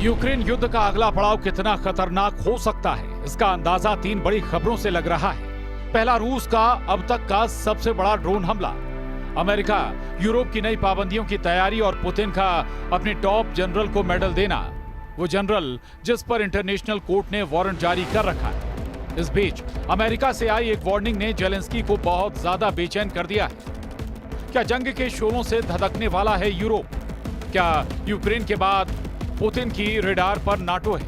Ukraine युद्ध का अगला पड़ाव कितना खतरनाक हो सकता है, इसका अंदाजा 3 बड़ी खबरों से लग रहा है। पहला, रूस का अब तक का सबसे बड़ा ड्रोन हमला। अमेरिका, यूरोप की नई पाबंदियों की तैयारी और पुतिन का अपने टॉप जनरल को मेडल देना। वो जनरल जिस पर इंटरनेशनल कोर्ट ने वारंट जारी कर रखा है। इस बीच अमेरिका से आई एक वार्निंग ने जेलेंस्की को बहुत ज्यादा बेचैन कर दिया है। क्या जंग के शोलों से धधकने वाला है यूरोप? क्या यूक्रेन के बाद पुतिन की रेडार पर नाटो है?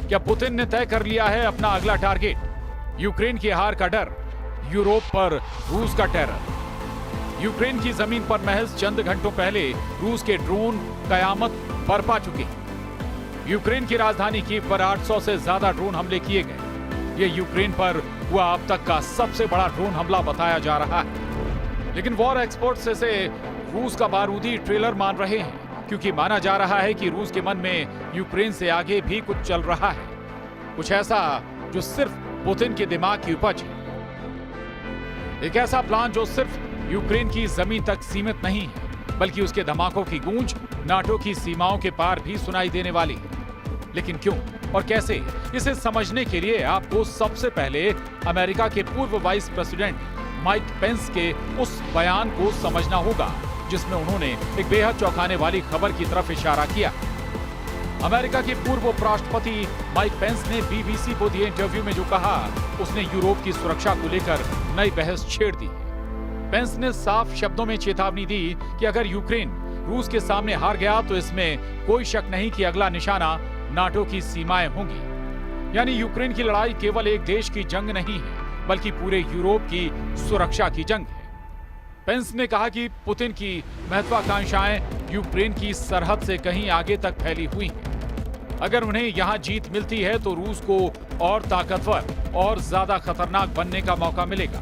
क्या पुतिन ने तय कर लिया है अपना अगला टारगेट? यूक्रेन की हार का डर, यूरोप पर रूस का टेरर। यूक्रेन की जमीन पर महज चंद घंटों पहले रूस के ड्रोन कयामत बरपा चुके हैं। यूक्रेन की राजधानी कीव पर 800 से ज्यादा ड्रोन हमले किए गए। ये यूक्रेन पर हुआ अब तक का सबसे बड़ा ड्रोन हमला बताया जा रहा है। लेकिन वॉर एक्सपर्ट्स इसे रूस का बारूदी ट्रेलर मान रहे हैं, क्योंकि माना जा रहा है कि रूस के मन में यूक्रेन से आगे भी कुछ चल रहा है, कुछ ऐसा जो सिर्फ पुतिन के दिमाग की उपज है। एक ऐसा प्लान जो सिर्फ यूक्रेन की जमीन तक सीमित नहीं है, बल्कि उसके धमाकों की गूंज नाटो की सीमाओं के पार भी सुनाई देने वाली है। लेकिन क्यों और कैसे, इसे समझने के लिए आपको सबसे पहले अमेरिका के पूर्व वाइस प्रेसिडेंट माइक पेंस के उस बयान को समझना होगा, जिसमें उन्होंने एक बेहद चौंकाने वाली खबर की तरफ इशारा किया। अमेरिका के पूर्व उपराष्ट्रपति माइक पेंस ने बीबीसी को दिए इंटरव्यू में जो कहा, उसने यूरोप की सुरक्षा को लेकर नई बहस छेड़ दी। पेंस ने साफ शब्दों में चेतावनी दी कि अगर यूक्रेन रूस के सामने हार गया तो इसमें कोई शक नहीं कि अगला निशाना नाटो की सीमाएं होंगी। यानी यूक्रेन की लड़ाई केवल एक देश की जंग नहीं है, बल्कि पूरे यूरोप की सुरक्षा की जंग है। पेंस ने कहा कि पुतिन की महत्वाकांक्षाएं यूक्रेन की सरहद से कहीं आगे तक फैली हुई हैं। अगर उन्हें यहां जीत मिलती है तो रूस को और ताकतवर और ज्यादा खतरनाक बनने का मौका मिलेगा।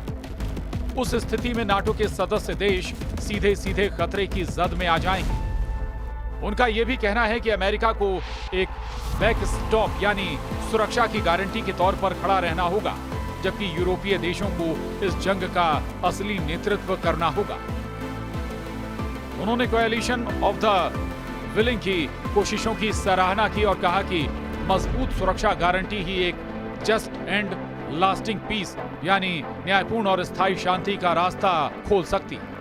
उस स्थिति में नाटो के सदस्य देश सीधे सीधे खतरे की जद में आ जाएंगे। उनका यह भी कहना है कि अमेरिका को एक बैकस्टॉप यानी सुरक्षा की गारंटी के तौर पर खड़ा रहना होगा, जबकि यूरोपीय देशों को इस जंग का असली नेतृत्व करना होगा। उन्होंने कोएलिशन ऑफ द विलिंग की कोशिशों की सराहना की और कहा कि मजबूत सुरक्षा गारंटी ही एक जस्ट एंड लास्टिंग पीस यानी न्यायपूर्ण और स्थायी शांति का रास्ता खोल सकती है।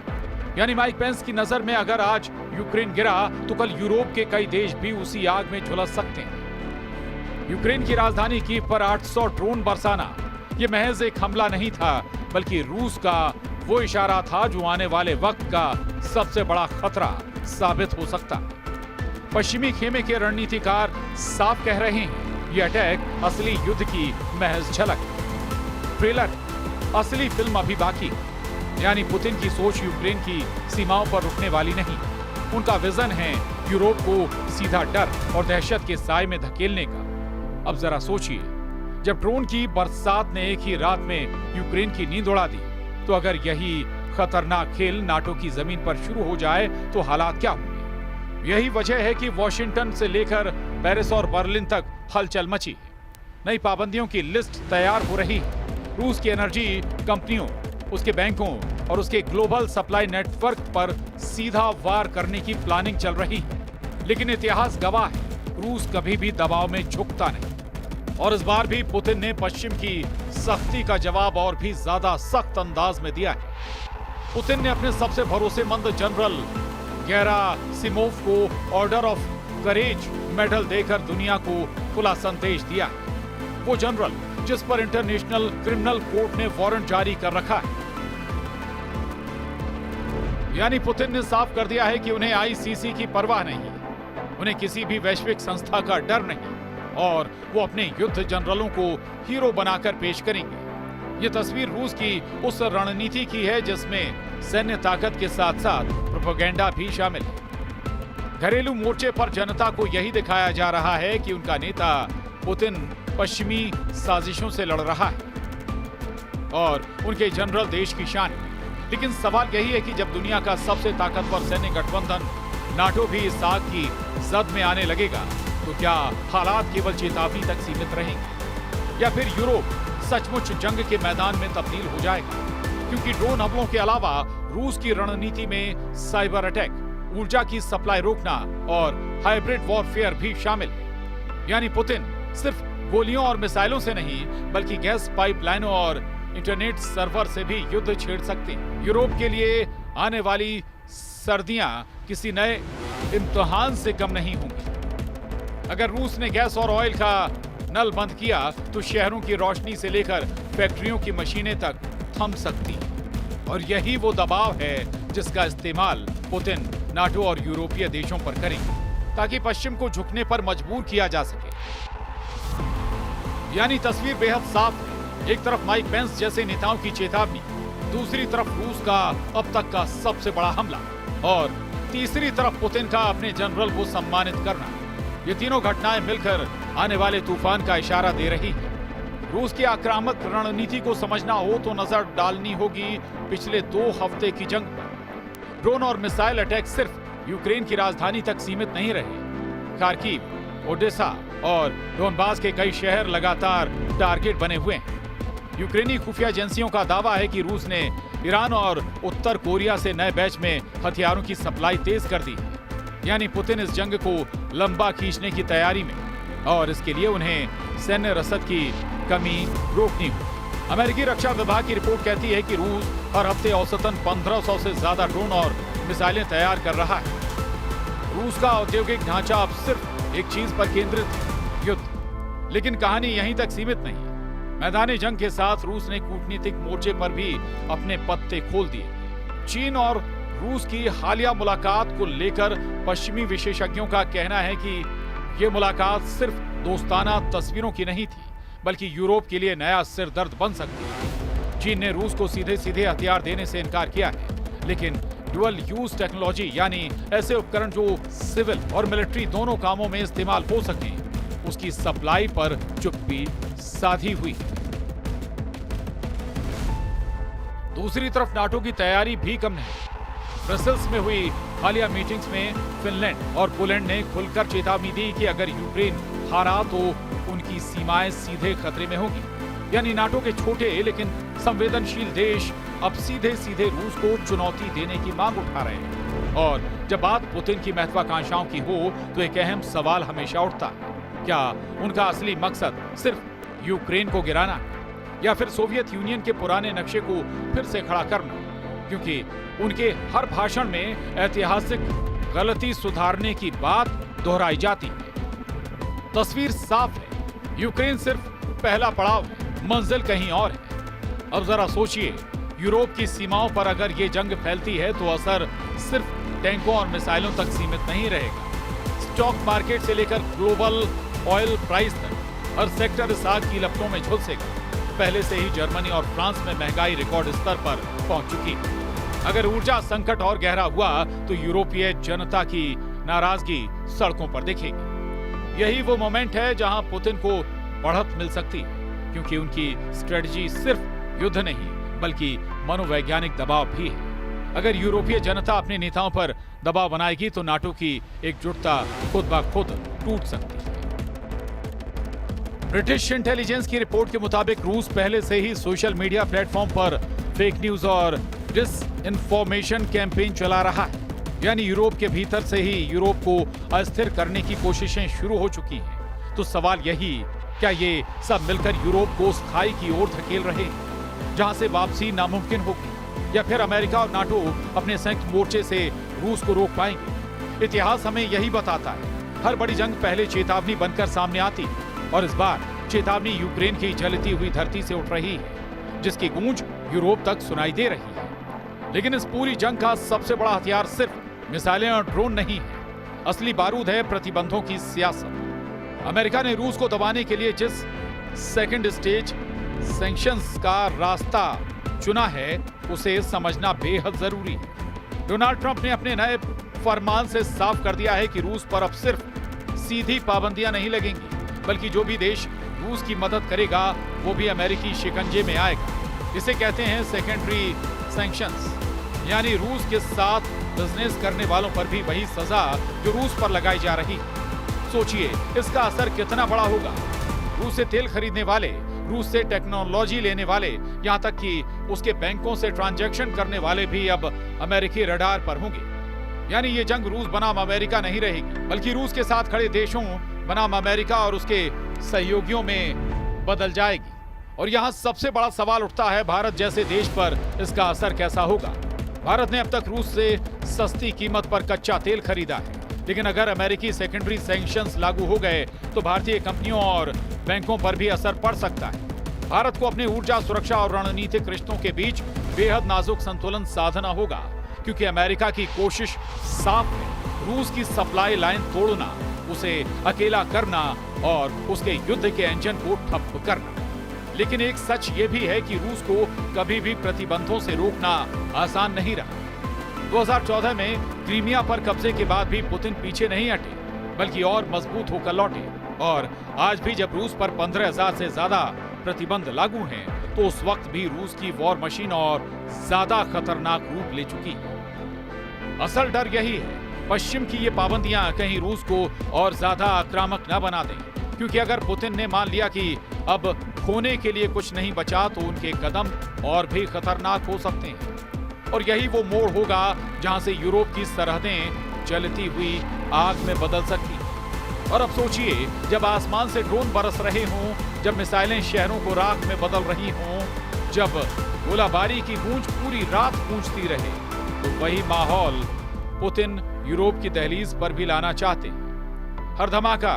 यानी माइक पेंस की नजर में अगर आज यूक्रेन गिरा तो कल यूरोप के कई देश भी उसी आग में झुलस सकते हैं। यूक्रेन की राजधानी कीव पर 800 ड्रोन बरसाना ये महज एक हमला नहीं था, बल्कि रूस का वो इशारा था जो आने वाले वक्त का सबसे बड़ा खतरा साबित हो सकता है। पश्चिमी खेमे के रणनीतिकार साफ कह रहे हैं, ये अटैक असली युद्ध की महज झलक। ट्रेलर, असली फिल्म अभी बाकी। यानी पुतिन की सोच यूक्रेन की सीमाओं पर रुकने वाली नहीं। उनका विजन है यूरोप को सीधा डर और दहशत के साए में धकेलने का। अब जरा सोचिए, जब ड्रोन की बरसात ने एक ही रात में यूक्रेन की नींद उड़ा दी, तो अगर यही खतरनाक खेल नाटो की जमीन पर शुरू हो जाए तो हालात क्या होंगे? यही वजह है कि वॉशिंगटन से लेकर पेरिस और बर्लिन तक हलचल मची है। नई पाबंदियों की लिस्ट तैयार हो रही है। रूस की एनर्जी कंपनियों, उसके बैंकों और उसके ग्लोबल सप्लाई नेटवर्क पर सीधा वार करने की प्लानिंग चल रही है। लेकिन इतिहास गवाह है, रूस कभी भी दबाव में झुकता नहीं। और इस बार भी पुतिन ने पश्चिम की सख्ती का जवाब और भी ज्यादा सख्त अंदाज में दिया है। पुतिन ने अपने सबसे भरोसेमंद जनरल गेरासिमोव को ऑर्डर ऑफ करेज मेडल देकर दुनिया को खुला संदेश दिया है। वो जनरल जिस पर इंटरनेशनल क्रिमिनल कोर्ट ने वारंट जारी कर रखा है। यानी पुतिन ने साफ कर दिया है कि उन्हें आईसीसी की परवाह नहीं, उन्हें किसी भी वैश्विक संस्था का डर नहीं, और वो अपने युद्ध जनरलों को हीरो बनाकर पेश करेंगे। ये तस्वीर रूस की उस रणनीति की है जिसमें सैन्य ताकत के साथ साथ प्रोपेगेंडा भी शामिल है। घरेलू मोर्चे पर जनता को यही दिखाया जा रहा है कि उनका नेता पुतिन पश्चिमी साजिशों से लड़ रहा है और उनके जनरल देश की शान है। लेकिन सवाल यही है कि जब दुनिया का सबसे ताकतवर सैन्य गठबंधन नाटो भी इस आग की जद में आने लगेगा, तो क्या हालात केवल चेतावनी तक सीमित रहेंगे या फिर यूरोप सचमुच जंग के मैदान में तब्दील हो जाएगा? क्योंकि ड्रोन हमलों के अलावा रूस की रणनीति में साइबर अटैक, ऊर्जा की सप्लाई रोकना और हाइब्रिड वॉरफेयर भी शामिल है। यानी पुतिन सिर्फ गोलियों और मिसाइलों से नहीं बल्कि गैस पाइपलाइनों और इंटरनेट सर्वर से भी युद्ध छेड़ सकते हैं। यूरोप के लिए आने वाली सर्दियां किसी नए इम्तिहान से कम नहीं होंगी। अगर रूस ने गैस और ऑयल का नल बंद किया तो शहरों की रोशनी से लेकर फैक्ट्रियों की मशीनें तक थम सकती हैं। और यही वो दबाव है जिसका इस्तेमाल पुतिन नाटो और यूरोपीय देशों पर करेंगे ताकि पश्चिम को झुकने पर मजबूर किया जा सके। यानी तस्वीर बेहद साफ है। एक तरफ माइक पेंस जैसे नेताओं की चेतावनी, दूसरी तरफ रूस का अब तक का सबसे बड़ा हमला और तीसरी तरफ पुतिन का अपने जनरल को सम्मानित करना। ये तीनों घटनाएं मिलकर आने वाले तूफान का इशारा दे रही है। रूस की आक्रामक रणनीति को समझना हो तो नजर डालनी होगी पिछले 2 हफ्ते की जंग पर। ड्रोन और मिसाइल अटैक सिर्फ यूक्रेन की राजधानी तक सीमित नहीं रहे। खार्किव, ओडेसा और डोनबास के कई शहर लगातार टारगेट बने हुए हैं। यूक्रेनी खुफिया एजेंसियों का दावा है कि रूस ने ईरान और उत्तर कोरिया से नए बैच में हथियारों की सप्लाई तेज कर दी है। यानी पुतिन इस जंग को लंबा खींचने की तैयारी में और इसके लिए उन्हें सैन्य रसद की कमी रोकनी होगी। अमेरिकी रक्षा विभाग की रिपोर्ट कहती है कि रूस हर हफ्ते औसतन 1500 से ज्यादा ड्रोन और मिसाइलें तैयार कर रहा है। रूस का औद्योगिक ढांचा अब सिर्फ एक चीज पर केंद्रित है, युद्ध। लेकिन कहानी यहीं तक सीमित नहीं। मैदानी जंग के साथ रूस ने कूटनीतिक मोर्चे पर भी अपने पत्ते खोल दिए। चीन और रूस की हालिया मुलाकात को लेकर पश्चिमी विशेषज्ञों का कहना है कि ये मुलाकात सिर्फ दोस्ताना तस्वीरों की नहीं थी बल्कि यूरोप के लिए नया सिरदर्द बन सकती है। चीन ने रूस को सीधे सीधे हथियार देने से इनकार किया है, लेकिन डुअल यूज टेक्नोलॉजी यानी ऐसे उपकरण जो सिविल और मिलिट्री दोनों कामों में इस्तेमाल हो सकें, उसकी सप्लाई पर चुप्पी साधी हुई। दूसरी तरफ नाटो की तैयारी भी कम नहीं। ब्रसेल्स में हुई हालिया मीटिंग्स में फिनलैंड और पोलैंड ने खुलकर चेतावनी दी कि अगर यूक्रेन हारा तो उनकी सीमाएं सीधे खतरे में होगी। यानी नाटो के छोटे लेकिन संवेदनशील देश अब सीधे सीधे रूस को चुनौती देने की मांग उठा रहे हैं। और जब बात पुतिन की महत्वाकांक्षाओं की हो तो एक अहम सवाल हमेशा उठता है, क्या उनका असली मकसद सिर्फ यूक्रेन को गिराना है या फिर सोवियत यूनियन के पुराने नक्शे को फिर से खड़ा करना? क्योंकि उनके हर भाषण में ऐतिहासिक गलती सुधारने की बात दोहराई जाती है। तस्वीर साफ है, यूक्रेन सिर्फ पहला पड़ाव है, मंजिल कहीं और है। अब जरा सोचिए, यूरोप की सीमाओं पर अगर ये जंग फैलती है तो असर सिर्फ टैंकों और मिसाइलों तक सीमित नहीं रहेगा। स्टॉक मार्केट से लेकर ग्लोबल ऑयल प्राइस तक हर सेक्टर इस आग की लपटों में झुलसेगा। पहले से ही जर्मनी और फ्रांस में महंगाई रिकॉर्ड स्तर पर पहुंच चुकी है। अगर ऊर्जा संकट और गहरा हुआ तो यूरोपीय जनता की नाराजगी सड़कों पर दिखेगी। यही वो मोमेंट है जहां पुतिन को बढ़त मिल सकती है, क्योंकि उनकी स्ट्रेटजी सिर्फ युद्ध नहीं बल्कि मनोवैज्ञानिक दबाव भी है। अगर यूरोपीय जनता अपने नेताओं पर दबाव बनाएगी तो नाटो की एकजुटता खुद ब खुद टूट सकती है। ब्रिटिश इंटेलिजेंस की रिपोर्ट के मुताबिक रूस पहले से ही सोशल मीडिया प्लेटफॉर्म पर फेक न्यूज और डिसइंफॉर्मेशन कैंपेन चला रहा है। यानी यूरोप के भीतर से ही यूरोप को अस्थिर करने की कोशिशें शुरू हो चुकी हैं। तो सवाल यही, क्या ये सब मिलकर यूरोप को उस खाई की ओर धकेल रहे हैं जहां से वापसी नामुमकिन होगी, या फिर अमेरिका और नाटो अपने संयुक्त मोर्चे से रूस को रोक पाएंगे? इतिहास हमें यही बताता है, हर बड़ी जंग पहले चेतावनी बनकर सामने आती है और इस बार चेतावनी यूक्रेन की जलती हुई धरती से उठ रही है, जिसकी गूंज यूरोप तक सुनाई दे रही है। लेकिन इस पूरी जंग का सबसे बड़ा हथियार सिर्फ मिसाइलें और ड्रोन नहीं है, असली बारूद है प्रतिबंधों की सियासत। अमेरिका ने रूस को दबाने के लिए जिस सेकंड स्टेज सैंक्शंस का रास्ता चुना है उसे समझना बेहद जरूरी है। डोनाल्ड ट्रंप ने अपने नए फरमान से साफ कर दिया है कि रूस पर अब सिर्फ सीधी पाबंदियां नहीं लगेंगी, बल्कि जो भी देश रूस की मदद करेगा वो भी अमेरिकी शिकंजे में आएगा। इसे कहते हैं सेकेंडरी सैंक्शंस, यानी रूस के साथ बिजनेस करने वालों पर भी वही सजा जो रूस पर लगाई जा रही है। सोचिए इसका असर कितना बड़ा होगा। रूस से तेल खरीदने वाले, रूस से टेक्नोलॉजी लेने वाले, यहाँ तक कि उसके बैंकों से ट्रांजैक्शन करने वाले भी अब अमेरिकी रडार पर होंगे। यानी ये जंग रूस बनाम अमेरिका नहीं रहेगी, बल्कि रूस के साथ खड़े देशों बनाम अमेरिका और उसके सहयोगियों में बदल जाएगी। और यहां सबसे बड़ा सवाल उठता है, भारत जैसे देश पर इसका असर कैसा होगा। भारत ने अब तक रूस से सस्ती कीमत पर कच्चा तेल खरीदा है, लेकिन अगर अमेरिकी सेकेंडरी सैंक्शंस लागू हो गए तो भारतीय कंपनियों और बैंकों पर भी असर पड़ सकता है। भारत को अपनी ऊर्जा सुरक्षा और रणनीतिक रिश्तों के बीच बेहद नाजुक संतुलन साधना होगा, क्योंकि अमेरिका की कोशिश साफ है, रूस की सप्लाई लाइन तोड़ना, उसे अकेला करना और उसके युद्ध के इंजन को ठप करना। लेकिन एक सच ये भी है कि रूस को कभी भी प्रतिबंधों से रोकना आसान नहीं रहा। 2014 में क्रीमिया पर कब्जे के बाद भी पुतिन पीछे नहीं हटे, बल्कि और मजबूत होकर लौटे। और आज भी जब रूस पर 15,000 से ज्यादा प्रतिबंध लागू हैं, तो उस वक्त भी रूस की वॉर मशीन और ज्यादा खतरनाक रूप ले चुकी है। असल डर यही है, पश्चिम की ये पाबंदियां कहीं रूस को और ज्यादा आक्रामक न बना दें, क्योंकि अगर पुतिन ने मान लिया कि अब खोने के लिए कुछ नहीं बचा, तो उनके कदम और भी खतरनाक हो सकते हैं। और यही वो मोड़ होगा जहां से यूरोप की सरहदें जलती हुई आग में बदल सकती हैं। और अब सोचिए, जब आसमान से ड्रोन बरस रहे हों, जब मिसाइलें शहरों को राख में बदल रही हों, जब गोलाबारी की गूंज पूरी रात गूंजती रहे, तो वही माहौल पुतिन यूरोप की दहलीज पर भी लाना चाहते हैं। हर धमाका,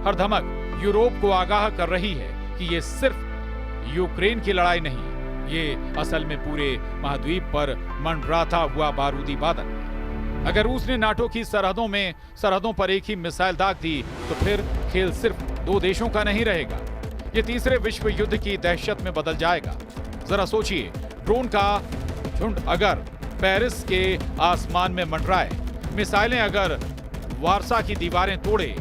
हर धमक यूरोप को आगाह कर रही है कि ये सिर्फ यूक्रेन की लड़ाई नहीं, ये असल में पूरे महाद्वीप पर मंडराता हुआ बारूदी बादल। अगर रूस ने नाटो की सरहदों पर एक ही मिसाइल दाग दी, तो फिर खेल सिर्फ दो देशों का नहीं रहेगा, ये तीसरे विश्व युद्ध की दहशत में बदल जाएगा। जरा सोचिए, ड्रोन का झुंड अगर पेरिस के आसमान में मंडराए, मिसाइलें अगर वारसा की दीवारें तोड़े,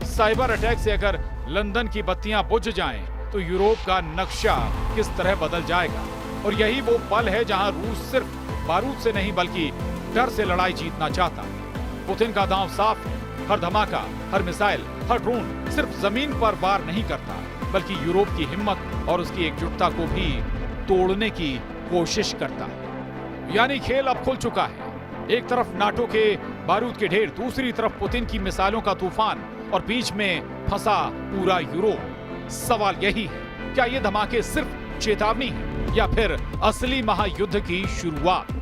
साइबर अटैक से अगर लंदन की बत्तियां बुझ जाएं, तो यूरोप का नक्शा किस तरह बदल जाएगा। और यही वो पल है जहां रूस सिर्फ बारूद से नहीं, बल्कि डर से लड़ाई जीतना चाहता है। पुतिन का दांव साफ है, हर धमाका, हर मिसाइल, हर ड्रोन सिर्फ जमीन पर वार नहीं करता, बल्कि यूरोप की हिम्मत और उसकी एकजुटता को भी तोड़ने की कोशिश करता है। यानी खेल अब खुल चुका है, एक तरफ नाटो के बारूद के ढेर, दूसरी तरफ पुतिन की मिसाइलों का तूफान, और बीच में फंसा पूरा यूरोप। सवाल यही है, क्या ये धमाके सिर्फ चेतावनी है या फिर असली महायुद्ध की शुरुआत?